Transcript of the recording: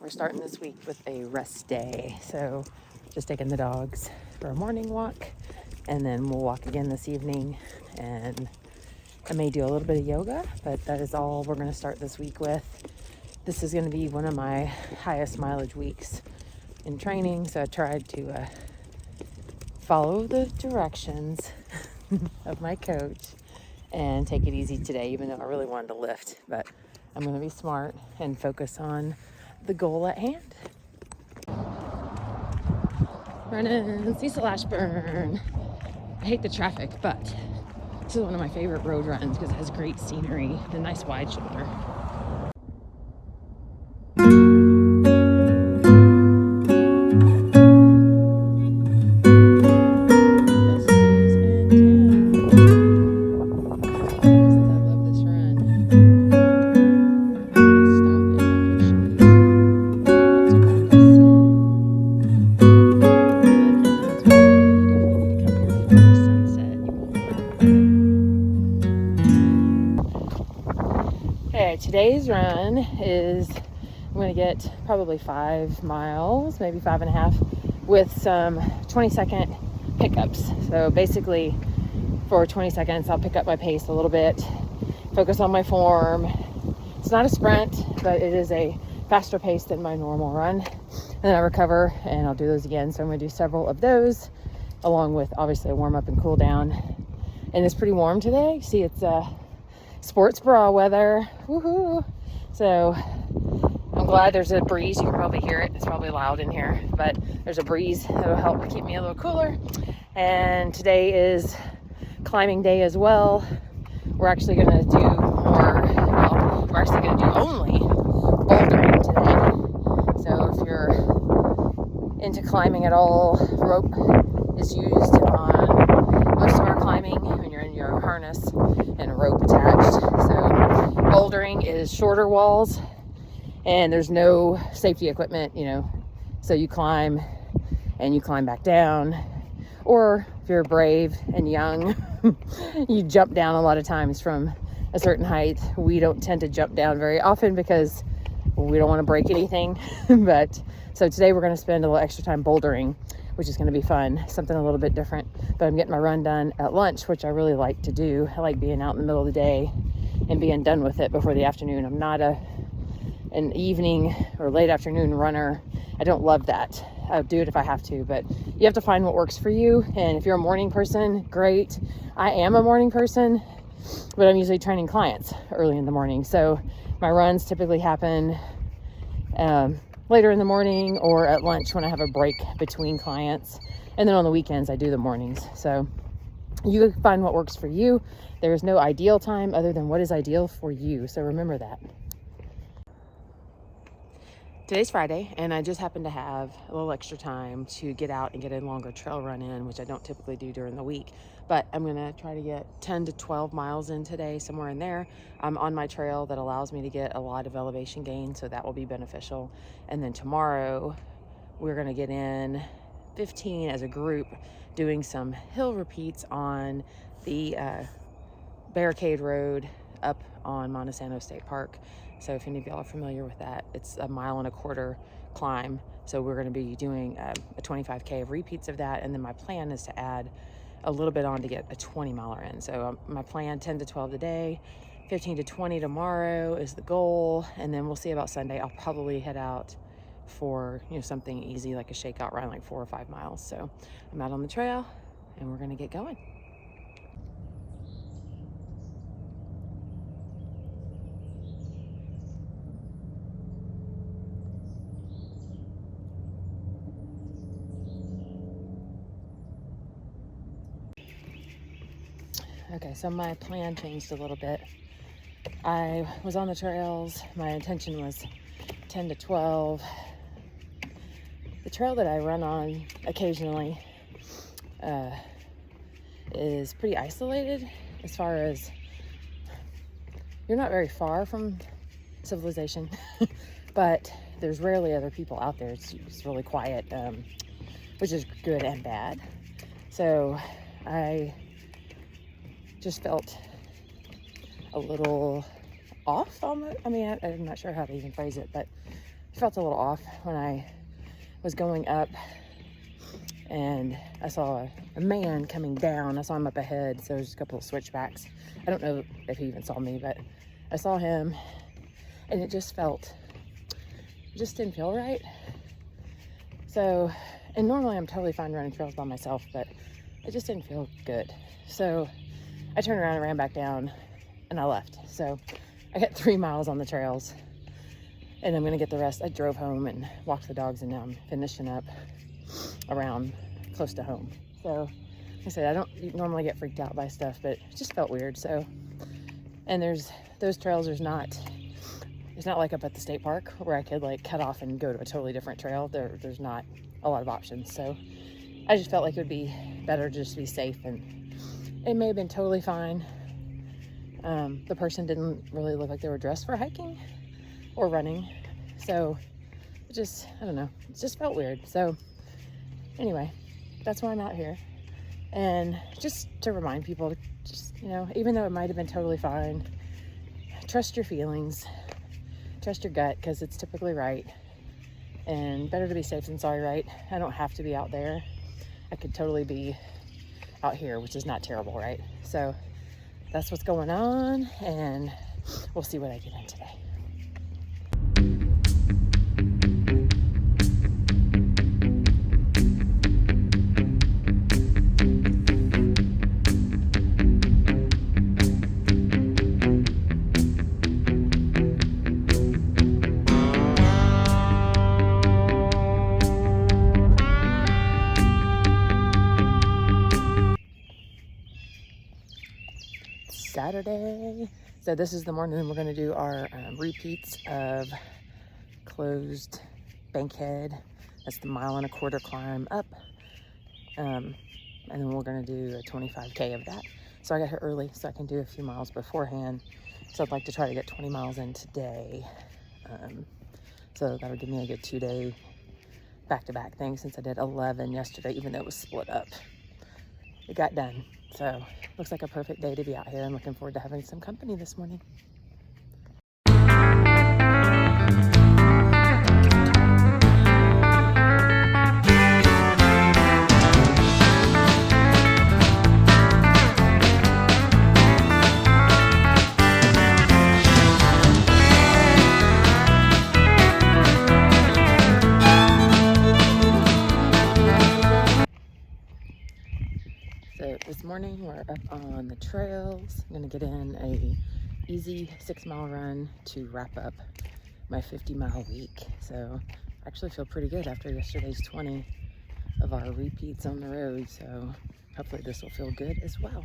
We're starting this week with a rest day. So just taking the dogs for a morning walk, and then we'll walk again this evening, and I may do a little bit of yoga, but that is all we're going to start this week with. This is going to be one of my highest mileage weeks in training, so I tried to follow the directions of my coach and take it easy today, even though I really wanted to lift. But I'm going to be smart and focus on the goal at hand. Running Cecil Ashburn. I hate the traffic, but this is one of my favorite road runs because it has great scenery and a nice wide shoulder. Today's run is, I'm going to get probably 5 miles, maybe 5.5, with some 20-second pickups. So basically for 20 seconds, I'll pick up my pace a little bit, focus on my form. It's not a sprint, but it is a faster pace than my normal run. And then I recover and I'll do those again. So I'm going to do several of those, along with obviously a warm up and cool down. And it's pretty warm today. See, it's sports bra weather. Woohoo! So I'm glad there's a breeze. You can probably hear it. It's probably loud in here, but there's a breeze that'll help keep me a little cooler. And today is climbing day as well. We're actually going to do we're actually going to do only bouldering today. So if you're into climbing at all, rope is used on most of our climbing when you're in your harness and a rope attached. So bouldering is shorter walls and there's no safety equipment, so you climb and you climb back down, or if you're brave and young, you jump down a lot of times from a certain height. We don't tend to jump down very often because we don't want to break anything. But so today we're going to spend a little extra time bouldering, which is going to be fun, something a little bit different. But I'm getting my run done at lunch, which I really like to do. I like being out in the middle of the day and being done with it before the afternoon. I'm not an evening or late afternoon runner. I don't love that. I'll do it if I have to, but you have to find what works for you. And if you're a morning person, great. I am a morning person, but I'm usually training clients early in the morning. So my runs typically happen later in the morning or at lunch when I have a break between clients. And then on the weekends, I do the mornings. So you find what works for you. There is no ideal time other than what is ideal for you. So remember that. Today's Friday, and I just happen to have a little extra time to get out and get a longer trail run in, which I don't typically do during the week. But I'm going to try to get 10 to 12 miles in today, somewhere in there. I'm on my trail that allows me to get a lot of elevation gain, so that will be beneficial. And then tomorrow, we're going to get in 15 as a group, doing some hill repeats on the Barricade Road up on Montesano State Park. So if any of y'all are familiar with that, it's a 1.25 mile climb. So we're going to be doing a 25K of repeats of that. And then my plan is to add a little bit on to get a 20 miler in. So my plan, 10 to 12 today, 15 to 20 tomorrow is the goal. And then we'll see about Sunday. I'll probably head out for something easy like a shakeout run, like 4 or 5 miles. So I'm out on the trail and we're going to get going. Okay, so my plan changed a little bit. I was on the trails. My intention was 10 to 12. The trail that I run on occasionally is pretty isolated as far as you're not very far from civilization, but there's rarely other people out there. It's really quiet, which is good and bad. So I just felt a little off almost. I mean, I'm not sure how to even phrase it, but felt a little off when I was going up, and I saw a man coming down. I saw him up ahead, so there's a couple of switchbacks. I don't know if he even saw me, but I saw him, and it just didn't feel right. So, and normally I'm totally fine running trails by myself, but it just didn't feel good. So I turned around and ran back down, and I left. So I got 3 miles on the trails, and I'm gonna get the rest. I drove home and walked the dogs, and now I'm finishing up around close to home. So like I said, I don't normally get freaked out by stuff, but it just felt weird. So, and those trails, it's not like up at the state park where I could like cut off and go to a totally different trail. There's not a lot of options. So I just felt like it would be better just to be safe, and it may have been totally fine. The person didn't really look like they were dressed for hiking or running. So it just, I don't know, it just felt weird. So anyway, that's why I'm out here. And just to remind people to just, even though it might have been totally fine, trust your feelings, trust your gut, because it's typically right. And better to be safe than sorry, right? I don't have to be out there. I could totally be out here, which is not terrible, right? So that's what's going on, and we'll see what I get in today. Saturday. So this is the morning, and we're going to do our repeats of closed Bankhead. That's the 1.25 mile climb up. And then we're going to do a 25K of that. So I got here early so I can do a few miles beforehand. So I'd like to try to get 20 miles in today. So that'll give me a good 2-day back-to-back thing, since I did 11 yesterday, even though it was split up. It got done. So looks like a perfect day to be out here. I'm looking forward to having some company this morning. So this morning we're up on the trails. I'm gonna get in a easy 6-mile run to wrap up my 50-mile week. So I actually feel pretty good after yesterday's 20 of our repeats on the road. So hopefully this will feel good as well.